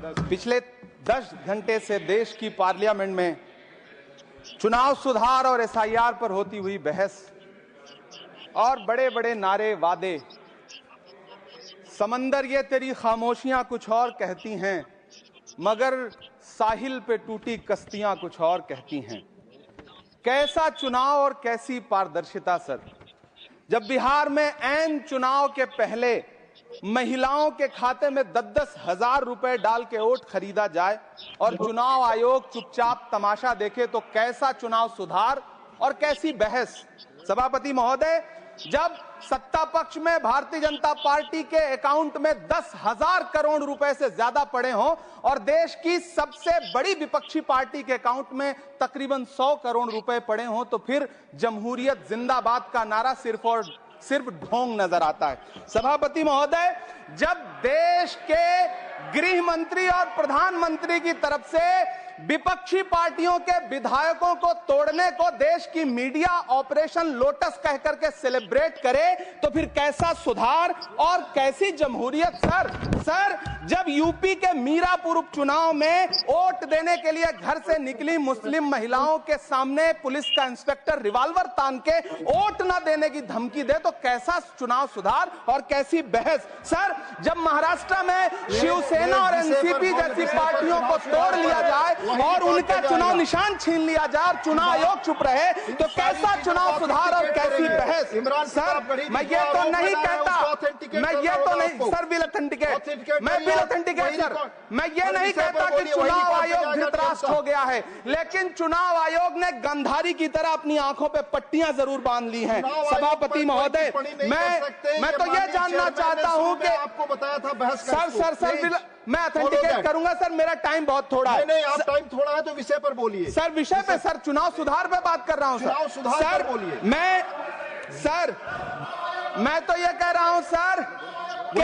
पिछले 10 घंटे से देश की पार्लियामेंट में चुनाव सुधार और एसआईआर पर होती हुई बहस और बड़े बड़े नारे वादे, समंदर ये तेरी खामोशियां कुछ और कहती हैं, मगर साहिल पे टूटी कश्तियां कुछ और कहती हैं। कैसा चुनाव और कैसी पारदर्शिता सर, जब बिहार में ऐन चुनाव के पहले महिलाओं के खाते में 10-10 हजार रुपए डाल के वोट खरीदा जाए और चुनाव आयोग चुपचाप तमाशा देखे, तो कैसा चुनाव सुधार और कैसी बहस। सभापति महोदय, जब सत्ता पक्ष में भारतीय जनता पार्टी के अकाउंट में 10,000 करोड़ रुपए से ज्यादा पड़े हों और देश की सबसे बड़ी विपक्षी पार्टी के अकाउंट में तकरीबन 100 करोड़ रुपए पड़े हों, तो फिर जमहूरियत जिंदाबाद का नारा सिर्फ ढोंग नजर आता है। सभापति महोदय, जब देश के गृह मंत्री और प्रधानमंत्री की तरफ से विपक्षी पार्टियों के विधायकों को तोड़ने को देश की मीडिया ऑपरेशन लोटस कह करके सेलिब्रेट करे, तो फिर कैसा सुधार और कैसी जमहूरियत सर। जब यूपी के मीरापुर उपचुनाव में वोट देने के लिए घर से निकली मुस्लिम महिलाओं के सामने पुलिस का इंस्पेक्टर रिवॉल्वर तान के वोट न देने की धमकी दे, तो कैसा चुनाव सुधार और कैसी बहस। सर, जब महाराष्ट्र में शिवसेना और एनसीपी जैसी पार्टियों को तोड़ लिया जाए और उनका चुनाव निशान छीन लिया जाए और चुनाव आयोग चुप रहे, तो कैसा चुनाव सुधार और कैसी बहस। सर, मैं ये तो नहीं कहता, सर बिल ऑथेंटिकेट, मैं बिल ऑथेंटिकेट सर, मैं ये नहीं कहता कि चुनाव आयोग धृतराष्ट्र हो गया है, लेकिन चुनाव आयोग ने गंधारी की तरह अपनी आंखों पे पट्टियां जरूर बांध ली हैं। सभापति महोदय, मैं तो ये जानना चाहता हूं कि आपको बताया था बहस सर मैं ऑथेंटिकेट करूंगा सर, मेरा टाइम बहुत थोड़ा है। नहीं, आप टाइम थोड़ा है तो विषय पर बोलिए सर। विषय पे सर, चुनाव सुधार पे बात कर रहा हूं चुनाव सुधार सर। बोलिए। मैं तो ये कह रहा हूं सर कि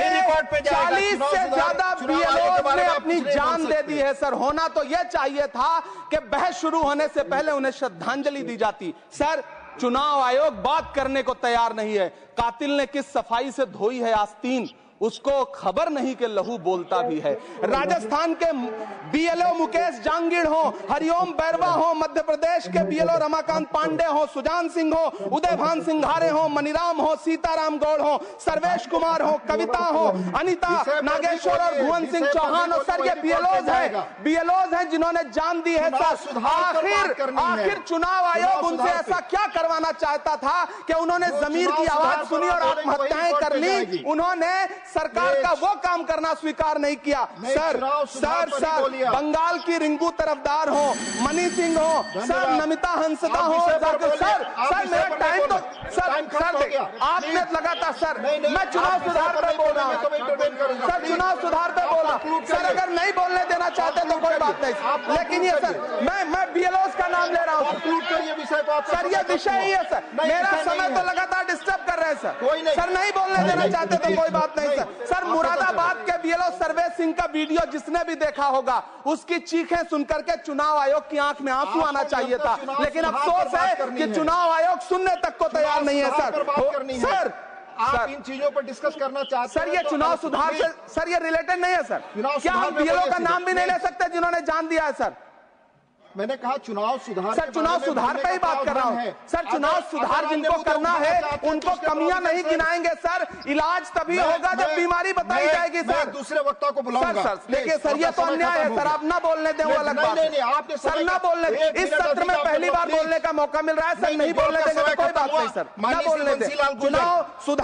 40 से ज्यादा बीएलओ ने अपनी जान दे दी है सर। होना तो यह चाहिए था कि बहस शुरू होने से पहले उन्हें श्रद्धांजलि दी जाती। सर, चुनाव आयोग बात करने को तैयार नहीं है। कातिल ने किस सफाई से धोई है आस्तीन, उसको खबर नहीं कि लहू बोलता भी है। राजस्थान के बीएलओ मुकेश जांगीड़ हो, हरिओम बैरवा हो, मध्य प्रदेश के बीएलओ रमाकांत पांडे हो, सुजान सिंह हो, उदयभान सिंघारे हो, मनीराम हो, सीताराम गौड़ हो, सर्वेश कुमार हो, कविता हो, अनिता नागेश्वर और भुवन सिंह चौहान हो। सर, ये बीएलओज हैं जिन्होंने जान दी है सर। आखिर चुनाव आयोग उनसे ऐसा क्या करवाना चाहता था कि उन्होंने जमीर की आवाज सुनी और आत्महत्याएं कर ली। उन्होंने सरकार का वो काम करना स्वीकार नहीं किया। सर, बंगाल की रिंकू तरफदार हो, मनी सिंह हो, सर नमिता हंसदा हो, सर मेरा टाइम तो सर आपने लगातार सर, मैं चुनाव सुधार पर बोल रहा हूँ सर, चुनाव सुधार पर बोल रहा हूँ सर। अगर नहीं बोलने देना चाहते तो कोई बात नहीं, लेकिन ये सर मैं बीएलओस का नाम ले रहा हूँ सर। ये विषय ही है सर, मेरा समय तो लगातार डिस्टर्ब कर रहे हैं सर। नहीं बोलने देना चाहते तो कोई बात नहीं सर। मुरादाबाद के बीएलओ सर्वेश सिंह का वीडियो जिसने भी देखा होगा, उसकी चीखें सुनकर के चुनाव आयोग की आंख में आंसू आना चाहिए था, लेकिन अफसोस है कि चुनाव आयोग सुनने तक को तैयार नहीं है सर। आप इन चीजों पर डिस्कस करना चाहते हैं सर, ये चुनाव सुधार से सर ये रिलेटेड नहीं है सर। क्या हम बीएलओ का नाम भी नहीं ले सकते जिन्होंने जान दिया है सर? मैंने कहा चुनाव सुधार, सर चुनाव सुधार पे ही बात कर रहा हूँ सर। चुनाव सुधार जिनको करना है उनको कमियां नहीं गिनाएंगे सर। इलाज तभी होगा जब बीमारी बताई जाएगी सर। दूसरे वक्ता को बुलाऊंगा सर। देखिए सर, ये तो अन्याय है सर, आप ना बोलने दें, वो अलग बात है सर। ना बोलने, इस सत्र में पहली बार बोलने का मौका मिल रहा है सर, नहीं बोलने देंगे तो कोई बात नहीं सर, ना बोलने दें। चुनाव सुधार